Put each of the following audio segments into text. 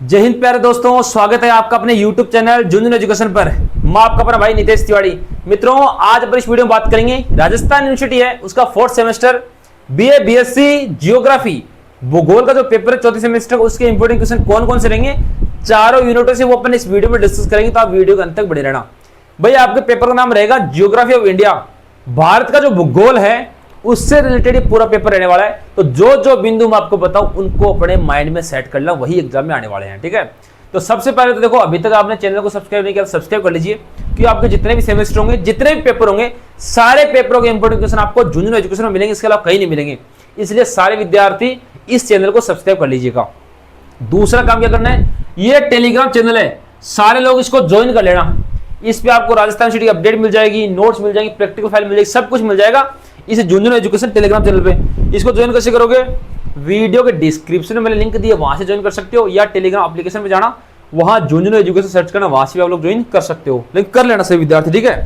जय हिंद प्यारे दोस्तों, स्वागत है आपका अपने YouTube चैनल झुनझुन एजुकेशन पर। मैं आपका अपना भाई नितेश तिवारी। मित्रों, आज अपन इस वीडियो में बात करेंगे राजस्थान यूनिवर्सिटी है उसका 4th semester BA BSc geography भूगोल का जो पेपर है 4th सेमेस्टर, उसके इंपोर्टेंट क्वेश्चन कौन कौन से रहेंगे चारों यूनिटों से, वो अपन इस वीडियो में डिस्कस करेंगे। तो आप वीडियो के अंत तक बने रहना। भाई, आपके पेपर का नाम रहेगा जियोग्राफी ऑफ इंडिया। भारत का जो भूगोल है उससे रिलेटेड ये पूरा पेपर रहने वाला है। तो जो जो बिंदु मैं आपको बताऊं उनको अपने माइंड में सेट कर लो, वही एग्जाम में आने वाले हैं। ठीक है, तो सबसे पहले तो देखो, अभी तक आपने चैनल को सब्सक्राइब नहीं किया तो सब्सक्राइब कर लीजिए, क्योंकि आपके जितने भी सेमेस्टर होंगे, जितने भी पेपर होंगे, सारे पेपरों के इंपोर्टेंट क्वेश्चन आपको झुनझुन एजुकेशन में मिलेंगे, इसके अलावा कहीं नहीं मिलेंगे। इसलिए सारे विद्यार्थी इस चैनल को सब्सक्राइब कर लीजिएगा। दूसरा काम क्या करना है, ये टेलीग्राम चैनल है, सारे लोग इसको ज्वाइन कर लेना। इस पे आपको राजस्थान सिटी अपडेट मिल जाएगी, नोट्स मिल जाएगी, प्रैक्टिकल फाइल मिल जाएगी, सब कुछ मिल जाएगा इस झुनझुन एजुकेशन टेलीग्राम चैनल पे। इसको ज्वाइन कैसे करोगे, वीडियो के डिस्क्रिप्शन में मैंने लिंक दिया, वहां से ज्वाइन कर सकते हो, या टेलीग्राम एप्लीकेशन में जाना, वहां झुनझुन एजुकेशन सर्च करना, वहां से भी आप लोग ज्वाइन कर सकते हो। लिंक कर लेना सभी विद्यार्थी, ठीक है,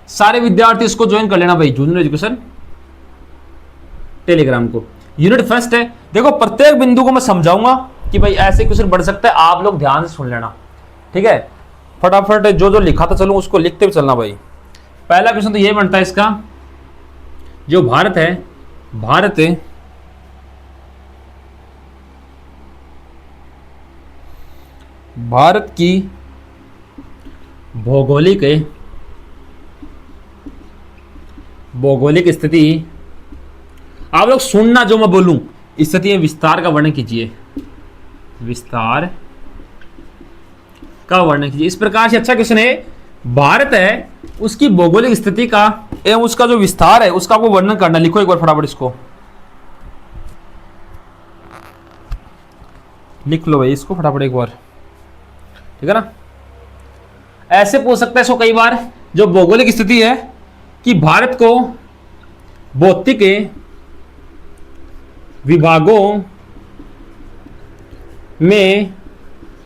सारे विद्यार्थी इसको ज्वाइन कर लेना भाई, झुनझुन एजुकेशन टेलीग्राम को। यूनिट फर्स्ट है, देखो प्रत्येक बिंदु को मैं समझाऊंगा कि भाई ऐसे क्वेश्चन बढ़ सकता है, आप लोग ध्यान से सुन लेना। ठीक है, फटाफट जो जो लिखा था चलो उसको लिखते भी चलना भाई। पहला क्वेश्चन तो ये बनता है इसका, जो भारत है, भारत की भौगोलिक स्थिति, आप लोग सुनना जो मैं बोलूं, स्थिति में विस्तार का वर्णन कीजिए, विस्तार का वर्णन कीजिए। इस प्रकार से अच्छा क्वेश्चन है, भारत है उसकी भौगोलिक स्थिति का एवं उसका जो विस्तार है उसका आपको वर्णन करना। लिखो एक बार फटाफट, इसको लिख लो भाई, इसको फटाफट एक बार, ठीक है ना। ऐसे पूछ सकता है इसको कई बार, जो भौगोलिक स्थिति है कि भारत को भौतिक विभागों में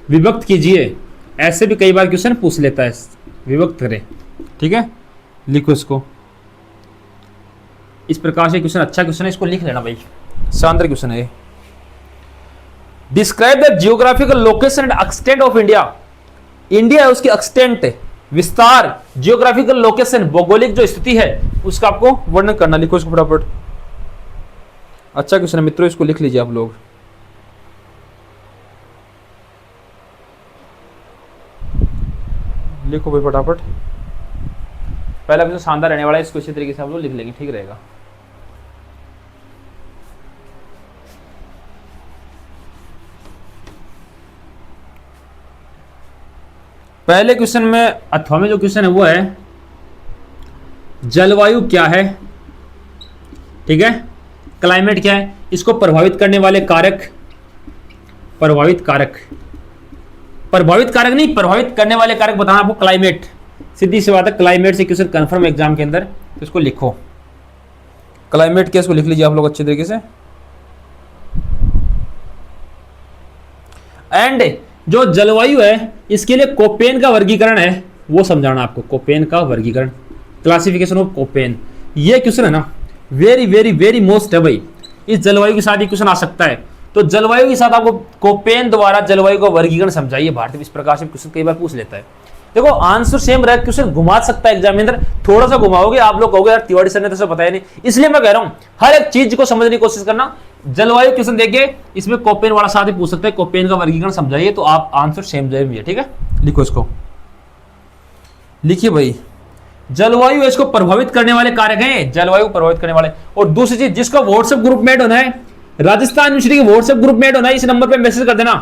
विभक्त कीजिए, ऐसे भी कई बार क्वेश्चन पूछ लेता है, विभक्त करें। ठीक है, लिखो इसको। इस प्रकार से क्वेश्चन अच्छा क्वेश्चन है, इसको लिख लेना भाई, शानदार क्वेश्चन है। Describe the geographical location and extent of India. India है उसकी एक्सटेंट, विस्तार, जियोग्राफिकल लोकेशन, भौगोलिक जो स्थिति है उसका आपको वर्णन करना। लिखो इसको फटाफट, अच्छा क्वेश्चन है मित्रों, इसको लिख लीजिए आप लोग। लिखो भाई फटाफट, पहला क्वेश्चन शानदार रहने वाला है, इसको इसी तरीके से आप लोग लिख लेंगे, ठीक रहेगा। पहले क्वेश्चन में अथवा में जो क्वेश्चन है वो है, जलवायु क्या है, ठीक है, क्लाइमेट क्या है, इसको प्रभावित करने वाले कारक, प्रभावित कारक नहीं, प्रभावित करने वाले कारक बताना आपको। क्लाइमेट, सीधी सी बात है, क्लाइमेट से क्वेश्चन कंफर्म एग्जाम के अंदर, तो इसको लिखो, क्लाइमेट क्या, इसको लिख लीजिए आप लोग अच्छे तरीके से। एंड जो जलवायु है इसके लिए कोपेन का वर्गीकरण है वो समझाना आपको, कोपेन का वर्गीकरण, क्लासिफिकेशन ऑफ कोपेन। ये क्वेश्चन है ना, वेरी वेरी वेरी मोस्ट है भाई, इस जलवायु के साथ ये क्वेश्चन आ सकता है। तो जलवायु के साथ आपको कोपेन द्वारा जलवायु का वर्गीकरण समझाइए। भारत में इस प्रकार से क्वेश्चन कई बार पूछ लेता है। देखो आंसर सेम रह, क्वेश्चन घुमा सकता है एग्जाम में अंदर, थोड़ा सा घुमाओगे आप लोग कहोगे यार तिवारी सर ने तो बताया नहीं। इसलिए मैं कह रहा हूं हर एक चीज को समझने की कोशिश करना। जलवायु क्वेश्चन देखिए, इसमें कोपेन वाला साथ ही पूछ सकते हैं, कोपेन का वर्गीकरण समझाइए, तो आप आंसर सेम जाएंगे। ठीक है, लिखो इसको, लिखिए भाई, जलवायु इसको प्रभावित करने वाले कारक हैं, जलवायु प्रभावित करने वाले। और दूसरी चीज, जिसका व्हाट्सएप ग्रुप में ऐड होना है, राजस्थान यूनिवर्सिटी के व्हाट्सएप ग्रुप में ऐड होना है, इस नंबर पे मैसेज कर देना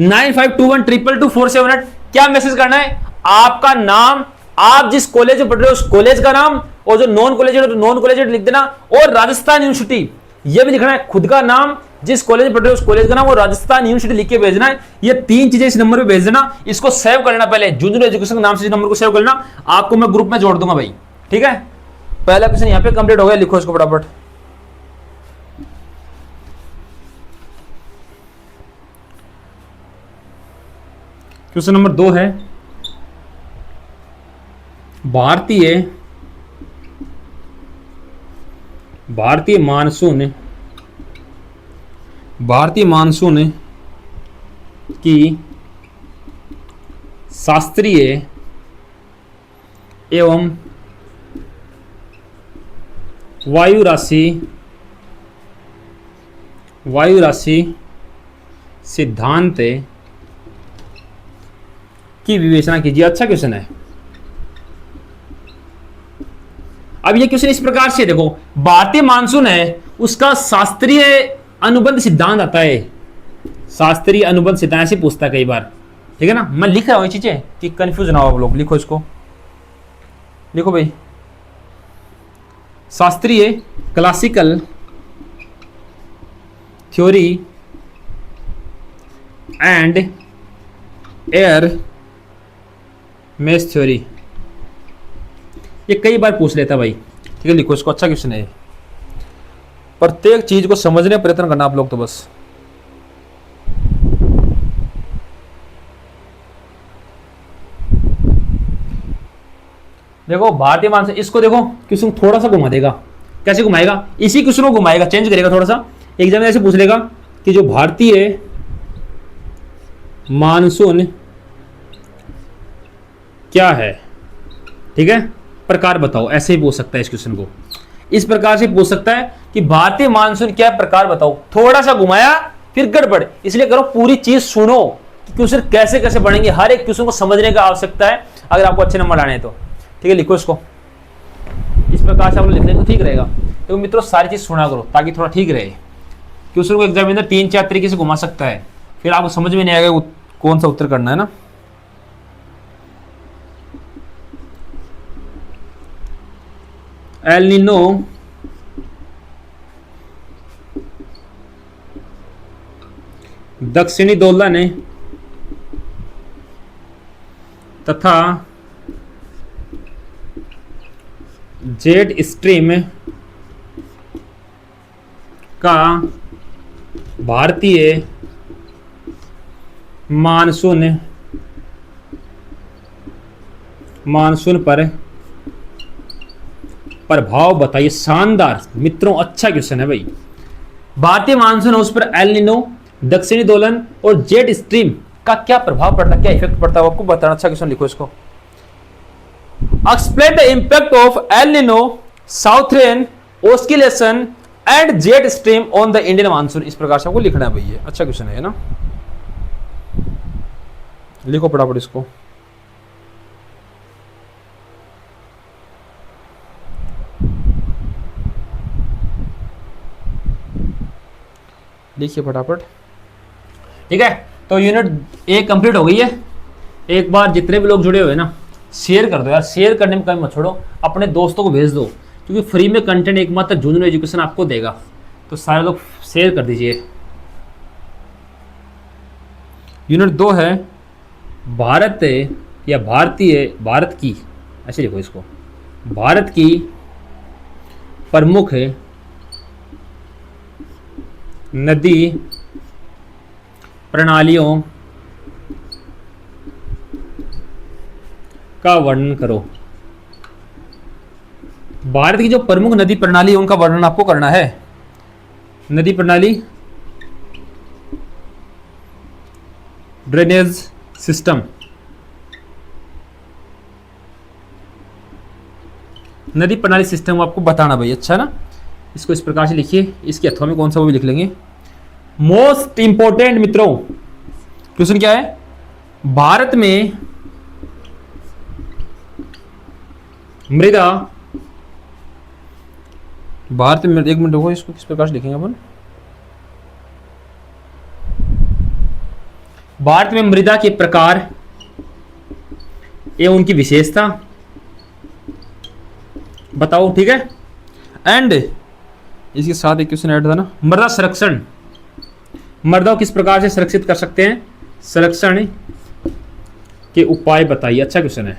9521222478। क्या मैसेज करना है, आपका नाम, आप जिस कॉलेज में पढ़ रहे हो उस कॉलेज का नाम, और जो नॉन कॉलेज है तो नॉन कॉलेज लिख देना, और राजस्थान यूनिवर्सिटी ये भी लिखना है, खुद का नाम, जिस कॉलेज में पढ़ रहे हो उस कॉलेज का नाम और राजस्थान यूनिवर्सिटी लिख के भेजना है। ये तीन चीजें इस नंबर पे भेज देना। इसको सेव कर लेना, पहले झुनझुन एजुकेशन के नाम से इस नंबर को सेव कर लेना, आपको मैं ग्रुप में जोड़ दूंगा भाई। ठीक है, पहला क्वेश्चन यहां पे कंप्लीट हो गया, लिखो इसको फटाफट। क्वेश्चन नंबर 2 है, भारतीय मानसून कि शास्त्रीय एवं वायु राशि सिद्धांत की विवेचना कीजिए। अच्छा क्वेश्चन है। अब ये क्वेश्चन इस प्रकार से देखो, भारतीय मानसून है उसका शास्त्रीय अनुबंध सिद्धांत आता है, शास्त्रीय अनुबंध सिद्धांत ऐसे पूछता है कई बार, ठीक है ना। मैं लिख रहा हूं ये चीजें कि कंफ्यूज ना हो आप लोग, लिखो इसको, लिखो भाई, शास्त्रीय classical theory and air mess theory, ये कई बार पूछ लेता भाई, ठीक है, लिखो इसको। अच्छा क्वेश्चन है, प्रत्येक चीज को समझने का प्रयत्न करना आप लोग तो बस। देखो भारतीय मानसून, इसको देखो क्वेश्चन थोड़ा सा घुमा देगा, कैसे घुमाएगा, इसी क्वेश्चन को घुमाएगा, चेंज करेगा थोड़ा सा। एग्जाम में ऐसे पूछ लेगा कि जो भारतीय मानसून क्या है, ठीक है, प्रकार बताओ, ऐसे ही पूछ सकता है इस क्वेश्चन को, इस प्रकार से पूछ सकता है कि भारतीय मानसून क्या प्रकार बताओ। थोड़ा सा घुमाया फिर गड़बड़, इसलिए करो पूरी चीज सुनो, क्वेश्चन कैसे कैसे बढ़ेंगे, हर एक क्वेश्चन को समझने का आवश्यकता है अगर आपको अच्छे नंबर लाने हैं तो, ठीक है। लिखो इसको, इस प्रकार से आप लोग लिखने को ठीक रहेगा। तो मित्रों सारी चीज सुना करो ताकि थोड़ा ठीक रहे। क्वेश्चन को एग्जामिनर 3-4 तरीके से घुमा सकता है, फिर आपको समझ में नहीं आएगा कौन सा उत्तर करना है ना। एल नीनो दक्षिणी दोलन तथा जेट स्ट्रीम का भारतीय मानसून पर प्रभाव बताइए। शानदार मित्रों, अच्छा क्वेश्चन है भाई। भारतीय मानसून है उस पर एल नीनो, दक्षिणी दोलन और जेट स्ट्रीम का क्या प्रभाव पड़ता है, क्या इफेक्ट पड़ता है आपको बताना। अच्छा क्वेश्चन लिखो इसको। Explain the impact of El Nino, southern oscillation and jet stream on the Indian monsoon, इस प्रकार से आपको लिखना है भाई। अच्छा क्वेश्चन है ना, लिखो फटाफट इसको। लिखिए फटाफट, ठीक है। तो यूनिट 1 कंप्लीट हो गई है। एक बार जितने भी लोग जुड़े हुए ना शेयर कर दो यार, शेयर करने में कहीं मत छोड़ो, अपने दोस्तों को भेज दो, क्योंकि फ्री में कंटेंट एकमात्र जूनियर एजुकेशन आपको देगा, तो सारे लोग शेयर कर दीजिए। यूनिट 2 है भारत या भारत की, ऐसे लिखो इसको, भारत की प्रमुख नदी प्रणालियों का वर्णन करो। भारत की जो प्रमुख नदी प्रणाली है उनका वर्णन आपको करना है। नदी प्रणाली, ड्रेनेज सिस्टम, नदी प्रणाली सिस्टम आपको बताना भाई। अच्छा ना, इसको इस प्रकार से लिखिए, इसके अथवा में कौन सा वो भी लिख लेंगे। मोस्ट इंपॉर्टेंट मित्रों क्वेश्चन क्या है, भारत में मृदा, भारत में, एक मिनट रुको, इसको किस प्रकार से लिखेंगे अपन। भारत में मृदा के प्रकार एवं उनकी विशेषता बताओ, ठीक है। एंड इसके साथ एक क्वेश्चन ऐड था ना, मृदा संरक्षण, मृदा को किस प्रकार से संरक्षित कर सकते हैं, संरक्षण के उपाय बताइए। अच्छा क्वेश्चन है,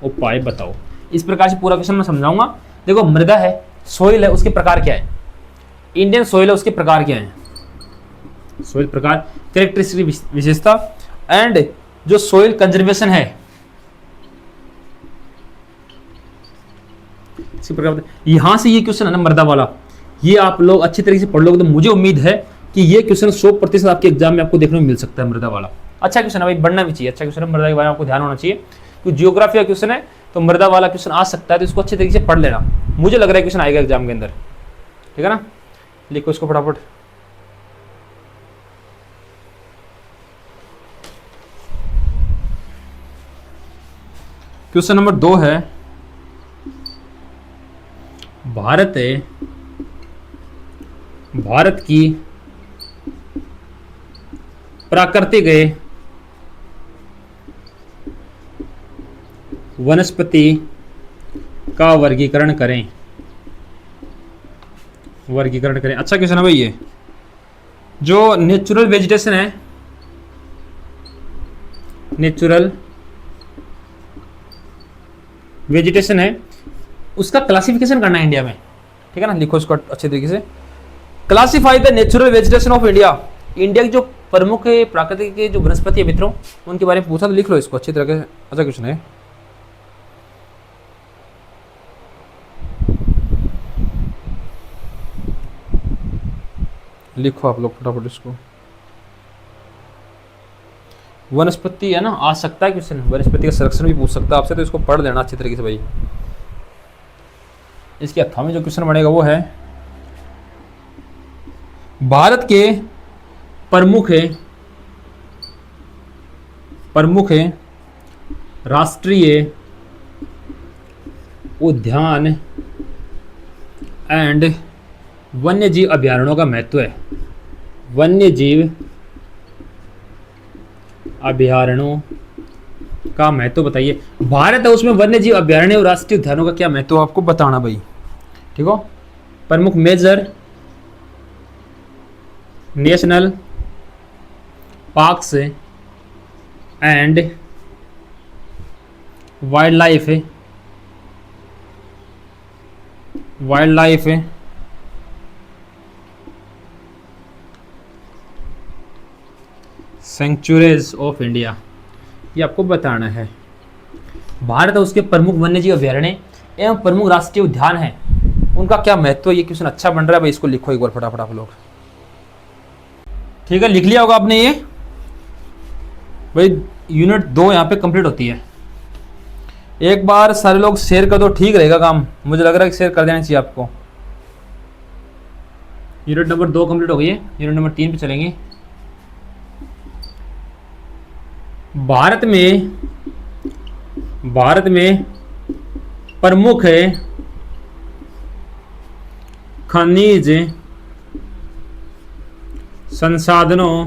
उपाय बताओ। इस प्रकार से पूरा क्वेश्चन मैं समझाऊंगा। देखो मृदा है, सोइल है, उसके प्रकार क्या है, इंडियन सोइल है उसके प्रकार क्या है, सोइल प्रकार, कैरेक्टरिस्टिक विशेषता, एंड जो सोइल कंजर्वेशन है इसके प्रकार। यहां से ये क्वेश्चन है ना मृदा वाला, ये आप लोग अच्छी तरीके से पढ़ लोगे तो मुझे उम्मीद है कि ये क्वेश्चन 100% आपके एग्जाम में आपको देखने को मिल सकता है, मृदा वाला। अच्छा क्वेश्चन है भाई, बढ़ना भी चाहिए, अच्छा क्वेश्चन है, मृदा के बारे में आपको ध्यान होना चाहिए, क्योंकि जियोग्राफी का क्वेश्चन है तो मृदा वाला क्वेश्चन आ सकता है, तो इसको अच्छे तरीके से पढ़ लेना, मुझे लग रहा है क्वेश्चन आएगा एग्जाम के अंदर, ठीक है ना। लिखो इसको फटाफट। क्वेश्चन नंबर 2 है, भारत की प्राकृतिक वनस्पति का वर्गीकरण करें। अच्छा क्वेश्चन है भाई ये। जो नेचुरल वेजिटेशन है, नेचुरल वेजिटेशन है, उसका क्लासिफिकेशन करना है इंडिया में, ठीक है ना। लिखो इसको अच्छे तरीके से। Classify the natural vegetation of India. India की जो प्रमुख प्राकृतिक के जो वनस्पति है मित्रों, उनके बारे में पूछा, तो लिख लो इसको अच्छी तरह से। अच्छा क्वेश्चन है। लिखो आप लोग फटाफट इसको। वनस्पति है ना, आ सकता है क्वेश्चन, वनस्पति का संरक्षण भी पूछ सकता है आपसे, तो इसको पढ़ लेना अच्छी तरीके से भाई। इसके अथवा में जो क्वेश्चन बनेगा वो है, भारत के प्रमुख राष्ट्रीय उद्यान एंड वन्यजीव अभयारण्यों का महत्व है। वन्यजीव अभयारण्यों का महत्व बताइए। भारत है, उसमें वन्यजीव अभयारण्य और राष्ट्रीय उद्यानों का क्या महत्व आपको बताना भाई, ठीक हो। प्रमुख major national parks and wildlife sanctuaries of India, ये आपको बताना है। भारत और उसके प्रमुख वन्यजीव अभयारण्य एवं प्रमुख राष्ट्रीय उद्यान हैं, उनका क्या महत्व है। ये क्वेश्चन अच्छा बन रहा है भाई, इसको लिखो एक बार फटाफट आप लोग, ठीक है। लिख लिया होगा आपने ये भाई। यूनिट 2 यहाँ पे कंप्लीट होती है। एक बार सारे लोग शेयर कर दो, ठीक रहेगा काम, मुझे लग रहा है कि शेयर कर देना चाहिए आपको। यूनिट नंबर 2 कंप्लीट हो गई है, यूनिट नंबर 3 पे चलेंगे। भारत में प्रमुख खनिज संसाधनों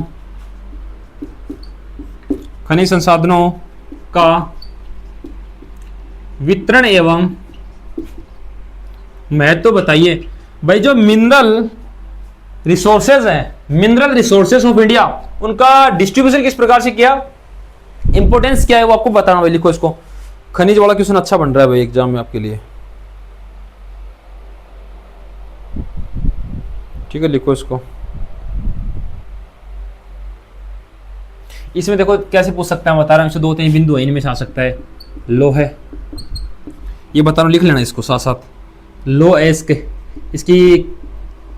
का वितरण एवं महत्व बताइए। भाई जो मिनरल रिसोर्सेज ऑफ इंडिया, उनका डिस्ट्रीब्यूशन किस प्रकार से किया, इंपोर्टेंस क्या है, वो आपको बताना भाई। लिखो इसको। खनिज वाला क्वेश्चन अच्छा बन रहा है भाई एग्जाम में आपके लिए, ठीक है। लिखो इसको। इसमें देखो कैसे पूछ सकता है, बता रहा हूं, इसमें 2-3 बिंदु है, इनमें से आ सकता है। लो है, ये बता रहा हूं, लिख लेना इसको साथ साथ। लो एस्क, इसकी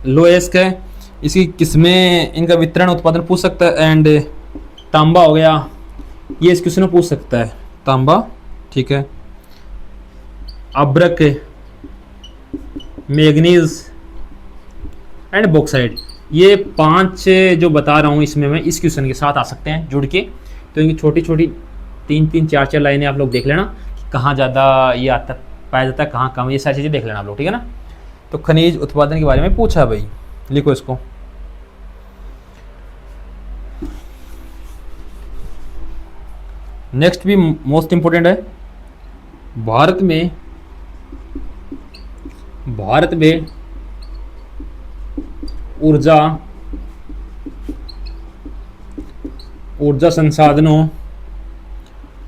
लो एस्क है, इसकी किस्में, इनका वितरण उत्पादन पूछ सकता है। एंड तांबा हो गया, ये इस क्वेश्चन में पूछ सकता है, तांबा, ठीक है। अब्रक, मैग्नीज एंड बॉक्साइड, ये 5 जो बता रहा हूँ इसमें मैं, इस क्वेश्चन के साथ आ सकते हैं जुड़ के। तो इनकी छोटी छोटी 3-3, 4-4 लाइनें आप लोग देख लेना कि कहाँ ज़्यादा ये आता पाया जाता है, कहाँ कम, ये सारी चीज़ें देख लेना आप लोग, ठीक है ना। तो खनिज उत्पादन के बारे में पूछा भाई, लिखो इसको। नेक्स्ट भी मोस्ट इंपोर्टेंट है। भारत में ऊर्जा संसाधनों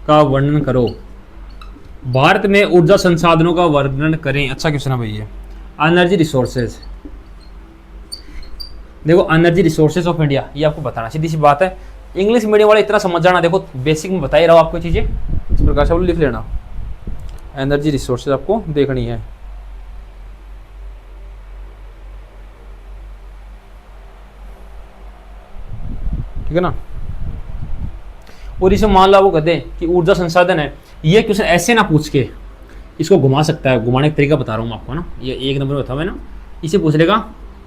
का वर्णन करो। भारत में ऊर्जा संसाधनों का वर्णन करें। अच्छा क्वेश्चन है भाई ये। एनर्जी रिसोर्सेज, देखो एनर्जी रिसोर्सेज ऑफ इंडिया, ये आपको बताना, सीधी सी बात है। इंग्लिश मीडियम वाला इतना समझ जाना, देखो बेसिक में बता ही रहा हूँ आपको चीज़ें, इस प्रकार से आप लिख लेना। एनर्जी रिसोर्सेज आपको देखनी है, ठीक है ना। और इसे मान लो आपको कहते हैं कि ऊर्जा संसाधन है, ये क्वेश्चन ऐसे ना पूछ के इसको घुमा सकता है, घुमाने का तरीका बता रहा हूँ मैं आपको ना, ये 1 नंबर बता हुआ है ना, इसे पूछ लेगा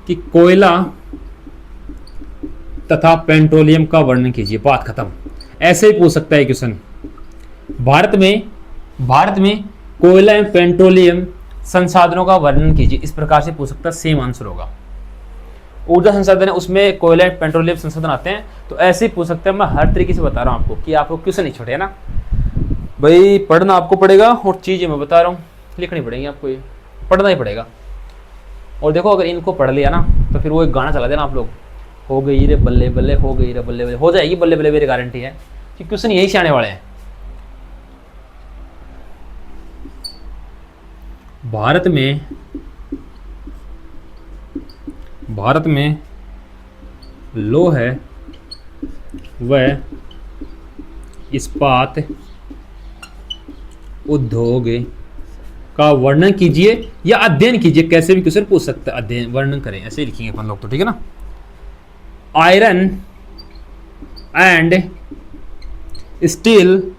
कि कोयला तथा पेट्रोलियम का वर्णन कीजिए, बात खत्म। ऐसे ही पूछ सकता है क्वेश्चन, भारत में कोयला एवं पेट्रोलियम संसाधनों का वर्णन कीजिए, इस प्रकार से पूछ सकता है, सेम आंसर होगा। ऊर्जा संसाधन है उसमें कोयला एवं पेट्रोलियम संसाधन आते हैं, तो ऐसे ही पूछ सकते हैं। मैं हर तरीके से बता रहा हूँ आपको कि आपको क्वेश्चन नहीं छोटे, है ना भाई, पढ़ना आपको पड़ेगा और चीजें मैं बता रहा हूँ लिखनी पड़ेगी आपको, ये पढ़ना ही पड़ेगा। और देखो अगर इनको पढ़ लिया ना तो फिर वो एक गाना चला देना आप लोग, हो गई रे बल्ले बल्ले, हो गई रे बल्ले बल्ले, हो जाएगी बल्ले बल्ले, मेरी गारंटी है कि क्वेश्चन यही से आने वाले हैं। भारत में लौह व इस्पात उद्योग का वर्णन कीजिए या अध्ययन कीजिए, कैसे भी क्वेश्चन पूछ सकता है, अध्ययन वर्णन करें, ऐसे ही लिखेंगे अपन लोग तो, ठीक है ना। Iron and steel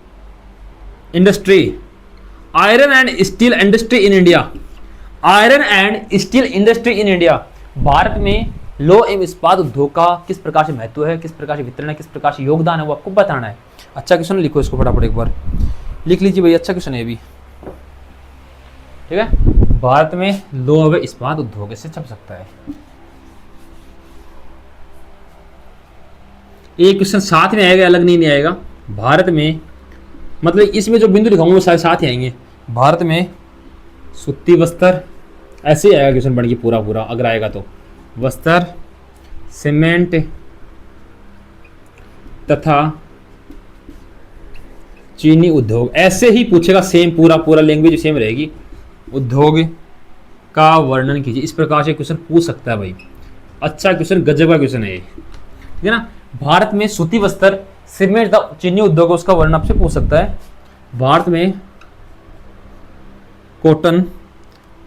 industry, iron and steel industry in India, iron and steel industry in India, Bharat में लौह एवं इस्पात उद्योग का किस प्रकार से महत्व है, किस प्रकार से वितरण है, किस प्रकार से योगदान है, वो आपको बताना है। अच्छा क्वेश्चन लिखो, इसको फटाफट एक बार लिख लीजिए भाई, अच्छा क्वेश्चन है भी, ठीक है। भारत में लौह व इस्पात उद्योग से छप सकता है। एक क्वेश्चन साथ में आएगा, अलग नहीं आएगा। भारत में मतलब इसमें जो बिंदु लिखाऊंगा वो साथ ही आएंगे। भारत में सूती वस्त्र, ऐसे ही आएगा क्वेश्चन बन के पूरा पूरा अगर आएगा तो, वस्त्र, सीमेंट तथा चीनी उद्योग, ऐसे ही पूछेगा, सेम पूरा पूरा लैंग्वेज सेम रहेगी। उद्योग का वर्णन कीजिए, इस प्रकार से क्वेश्चन पूछ सकता है भाई। अच्छा क्वेश्चन, गजब का क्वेश्चन है ये, ठीक है ना। भारत में सूती वस्त्र, सीमेंट तथा चीनी उद्योग, उसका वर्णन आपसे पूछ सकता है। भारत में cotton,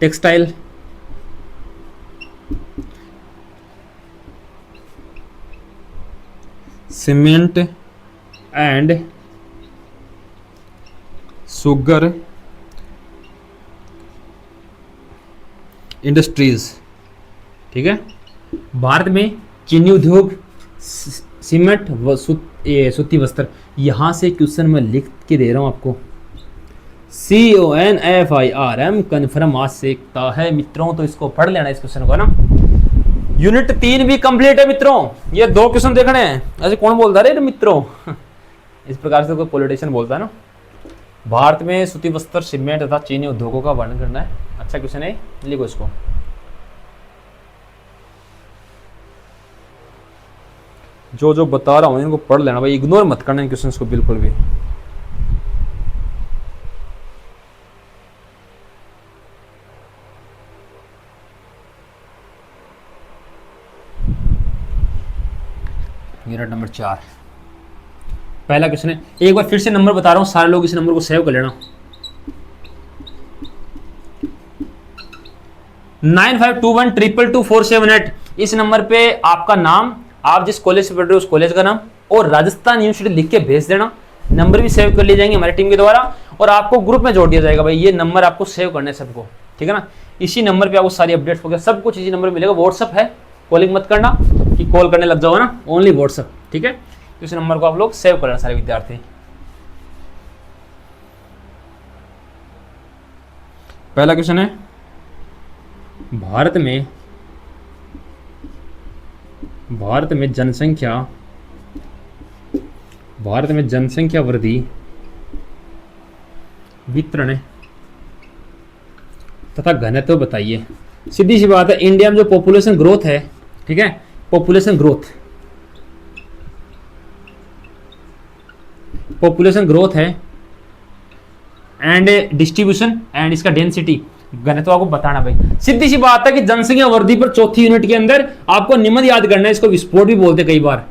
textile, cement and sugar industries, ठीक है। भारत में चीनी उद्योग, सीमेंट व सूती वस्त्र, यहां से क्वेश्चन मैं लिख के दे रहा हूं आपको। CONFIRM कन्फर्म आज से है मित्रों, तो इसको पढ़ लेना इस क्वेश्चन को ना। यूनिट 3 भी कंप्लीट है मित्रों, ये 2 क्वेश्चन देखने हैं। ऐसे कौन बोलता है मित्रों इस प्रकार से कोई पॉलिटिशियन बोलता है ना। भारत में सूती वस्त्र, सीमेंट तथा चीनी उद्योगों का वर्णन करना है। अच्छा क्वेश्चन है, लिखो इसको। जो जो बता रहा हूं इनको पढ़ लेना भाई, इग्नोर मत करना इन क्वेश्चंस को बिल्कुल भी। यूनिट नंबर 4 पहला क्वेश्चन है। एक बार फिर से नंबर बता रहा हूं, सारे लोग इस नंबर को सेव कर लेना। 9521222478, इस नंबर पे आपका नाम, आप जिस कॉलेज से पढ़ रहे हो उस कॉलेज का नाम और राजस्थान यूनिवर्सिटी लिख के भेज देना। नंबर भी सेव कर लिए जाएंगे हमारी टीम के द्वारा और आपको ग्रुप में जोड़ दिया जाएगा भाई। ये नंबर आपको सेव करने है सबको, ठीक है ना। इसी नंबर पे आपको सारी अपडेट्स हो गया, सब कुछ इसी नंबर पे मिलेगा। व्हाट्सअप है, कॉलिंग मत करना कि कॉल करने लग जाओ ना, ओनली व्हाट्सअप, ठीक है। इस नंबर को आप लोग सेव कर लेना सारे विद्यार्थी। पहला क्वेश्चन है, भारत में जनसंख्या वृद्धि, वितरण तथा घनत्व बताइए। सीधी सी बात है, इंडिया में जो पॉपुलेशन ग्रोथ है, ठीक है, पॉपुलेशन ग्रोथ है एंड डिस्ट्रीब्यूशन एंड इसका डेंसिटी, घनत्व आपको बताना भाई। सीधी सी बात है कि जनसंख्या वृद्धि पर चौथी यूनिट के अंदर आपको निम्न याद करना है। इसको विस्फोट भी बोलते हैं कई बार,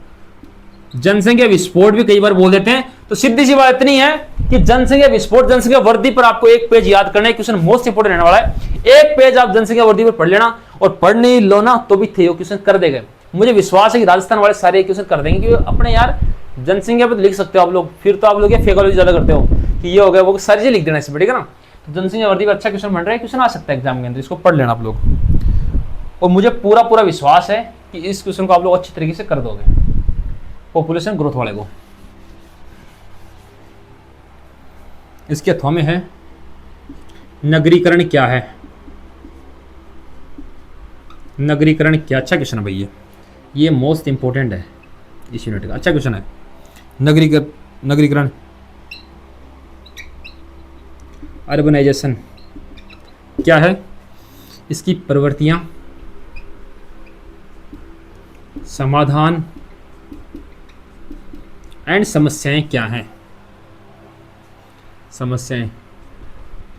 जनसंख्या विस्फोट भी कई बार बोल देते हैं। तो सीधी सी बात इतनी है कि जनसंख्या विस्फोट, जनसंख्या वृद्धि पर आपको एक पेज याद करना है। क्वेश्चन मोस्ट इंपोर्टेंट रहने वाला है। एक पेज आप जनसंख्या वृद्धि पर पढ़ लेना और पढ़ नहीं लो ना तो भी थे क्वेश्चन कर देंगे। मुझे विश्वास है कि राजस्थान वाले सारे क्वेश्चन कर देंगे, क्योंकि अपने यार जनसंख्या पे तो लिख सकते हो आप लोग, फिर तो आप लोग ये फेकोलॉजी ज़्यादा करते हो कि ये हो गया वो, सारी चीज़ लिख देना इसमें, ठीक है ना। तो जनसंख्या वृद्धि पर अच्छा क्वेश्चन बन रहा है, क्वेश्चन आ सकता है एग्जाम के अंदर, इसको पढ़ लेना आप लोग। और मुझे पूरा विश्वास है कि इस क्वेश्चन को आप लोग अच्छी तरीके से कर दोगे, पॉपुलेशन ग्रोथ वाले को। इसके अथवा में है नगरीकरण क्या है, नगरीकरण क्या, अच्छा क्वेश्चन है भैया, ये मोस्ट इंपॉर्टेंट है इस यूनिट का, अच्छा क्वेश्चन है। नगरीकरण अर्बनाइजेशन क्या है, इसकी प्रवृत्तियां, समाधान एंड समस्याएं क्या हैं, समस्याएं,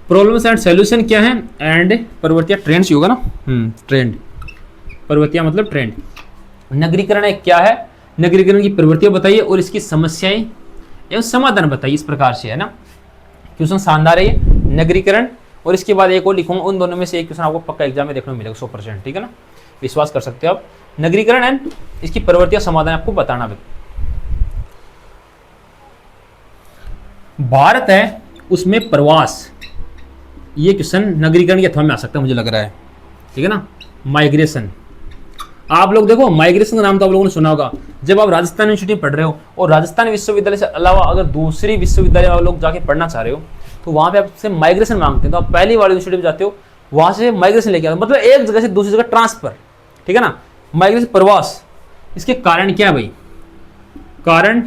प्रॉब्लम्स एंड सॉल्यूशन क्या है, एंड प्रवृत्तियां, ट्रेंड्स ही होगा ना, ट्रेंड, प्रवृत्तियां मतलब ट्रेंड। नगरीकरण क्या है, नगरीकरण की प्रवृत्तियां बताइए और इसकी समस्याएं एवं समाधान बताइए, इस प्रकार से है ना। क्वेश्चन शानदार है ये, नगरीकरण, और इसके बाद एक और लिखूंगा, उन दोनों में से एक क्वेश्चन आपको पक्का एग्जाम में देखने को मिलेगा 100%, ठीक है ना, विश्वास कर सकते हो आप। नगरीकरण एंड इसकी प्रवृत्तियां समाधान आपको बताना है। भारत है उसमें प्रवास, ये क्वेश्चन नगरीकरण के अथवा में आ सकता है मुझे लग रहा है, ठीक है ना। माइग्रेशन, आप लोग देखो माइग्रेशन का नाम तो आप लोगों ने सुना होगा, जब आप राजस्थान यूनिवर्सिटी में पढ़ रहे हो और राजस्थान विश्वविद्यालय से अलावा अगर दूसरी विश्वविद्यालय आप लोग जाके पढ़ना चाह रहे हो तो वहाँ पे आपसे माइग्रेशन मांगते हैं, तो आप पहली वाली यूनिवर्सिटी में जाते हो, वहाँ से माइग्रेशन लेके आते हो, मतलब एक जगह से दूसरी जगह ट्रांसफर, ठीक है ना। माइग्रेशन प्रवास, इसके कारण क्या है भाई, कारण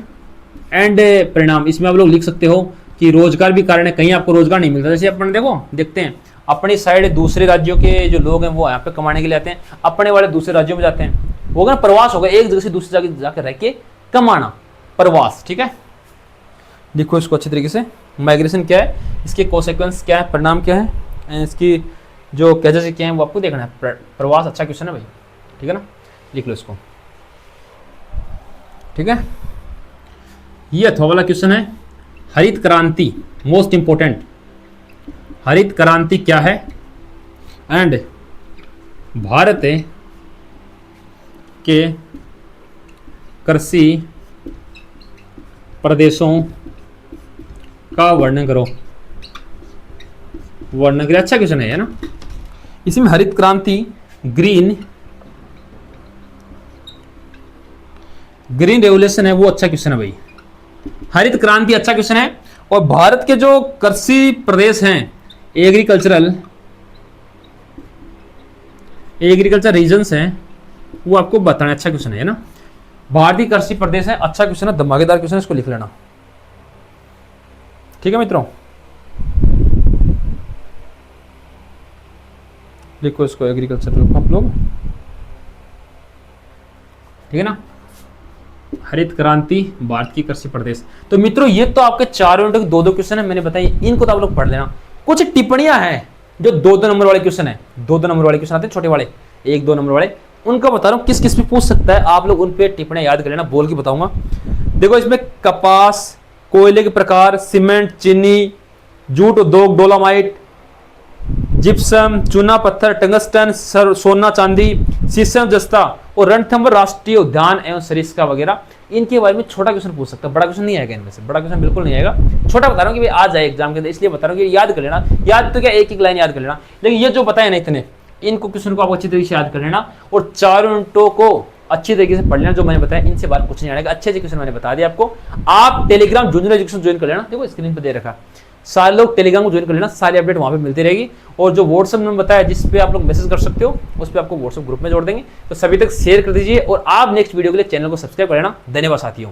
एंड परिणाम, इसमें आप लोग लिख सकते हो कि रोजगार भी कारण है, कहीं आपको रोजगार नहीं मिलता, जैसे अपन देखते हैं अपनी साइड दूसरे राज्यों के जो लोग हैं वो यहाँ पे कमाने के लिए आते हैं, अपने वाले दूसरे राज्यों में जाते हैं, होगा ना प्रवास, होगा एक जगह से दूसरी जगह जाकर रह के कमाना, प्रवास, ठीक है। देखो इसको अच्छी तरीके से, माइग्रेशन क्या है, इसके कॉन्सिक्वेंस क्या है, परिणाम क्या है, इसकी जो कैसे क्या है वो आपको देखना है। प्रवास अच्छा क्वेश्चन है भाई, ठीक है ना, लिख लो इसको, ठीक है। ये अथवा वाला क्वेश्चन है, हरित क्रांति, मोस्ट इंपोर्टेंट, हरित क्रांति क्या है एंड भारत के कृषि प्रदेशों का वर्णन करो, वर्णन करो, अच्छा क्वेश्चन है ना। इसमें हरित क्रांति, ग्रीन रेवोल्यूशन है, वो अच्छा क्वेश्चन है भाई, हरित क्रांति अच्छा क्वेश्चन है। और भारत के जो कृषि प्रदेश हैं, एग्रीकल्चर रीजन्स हैं, वो आपको बताना, अच्छा क्वेश्चन है ना। भारतीय कृषि प्रदेश है, अच्छा क्वेश्चन है, धमाकेदार क्वेश्चन है, इसको लिख लेना, ठीक है मित्रों। लिखो इसको, एग्रीकल्चर आप लोग, ठीक है ना। हरित क्रांति, भारत की कृषि प्रदेश। तो मित्रों ये तो आपके 4 यूनिट के 2-2 क्वेश्चन है, मैंने बताई, इनको तो आप लोग पढ़ लेना। कुछ टिप्पणियां हैं जो 2-2 नंबर वाले क्वेश्चन है, 2-2 नंबर वाले क्वेश्चन आते हैं छोटे वाले, 1-2 नंबर वाले, उनका बता रहा हूँ किस किस पे पूछ सकता है, आप लोग उन पे टिप्पणियां याद कर लेना, बोल के बताऊंगा। देखो इसमें कपास, कोयले के प्रकार, सीमेंट, चीनी, जूट उद्योग, डोलामाइट, जिप्सम, चूना पत्थर, टंगस्टन, सोना चांदी, शीशम जस्ता और रणथंभौर राष्ट्रीय उद्यान एवं सरिस्का वगैरह, इनके बारे में छोटा क्वेश्चन पूछ सकता है, बड़ा क्वेश्चन नहीं आएगा इनमें से, बड़ा क्वेश्चन बिल्कुल नहीं आएगा, छोटा बता रहा हूँ कि भाई आ जाए एग्जाम के अंदर, इसलिए बता रहा हूँ कि याद कर लेना, याद तो क्या एक लाइन याद कर लेना, लेकिन ये जो बताया ना इतने, इनको क्वेश्चन को आप अच्छी तरीके से याद कर लेना और 4 यूनिटों को अच्छी तरीके से पढ़ लेना, जो मैंने बताया इनसे बात कुछ नहीं आएगा, अच्छे क्वेश्चन मैंने बता दिया आपको। आप टेलीग्राम जूनियर एजुकेशन ज्वाइन कर लेना, देखो स्क्रीन पर दे रखा, सारे लोग टेलीग्राम को ज्वाइन कर लेना, सारी अपडेट वहां पे मिलती रहेगी। और जो व्हाट्सएप नंबर बताया जिस पे आप लोग मैसेज कर सकते हो, उस पर आपको व्हाट्सएप ग्रुप में जोड़ देंगे, तो सभी तक शेयर कर दीजिए और आप नेक्स्ट वीडियो के लिए चैनल को सब्सक्राइब कर लेना। धन्यवाद साथियों।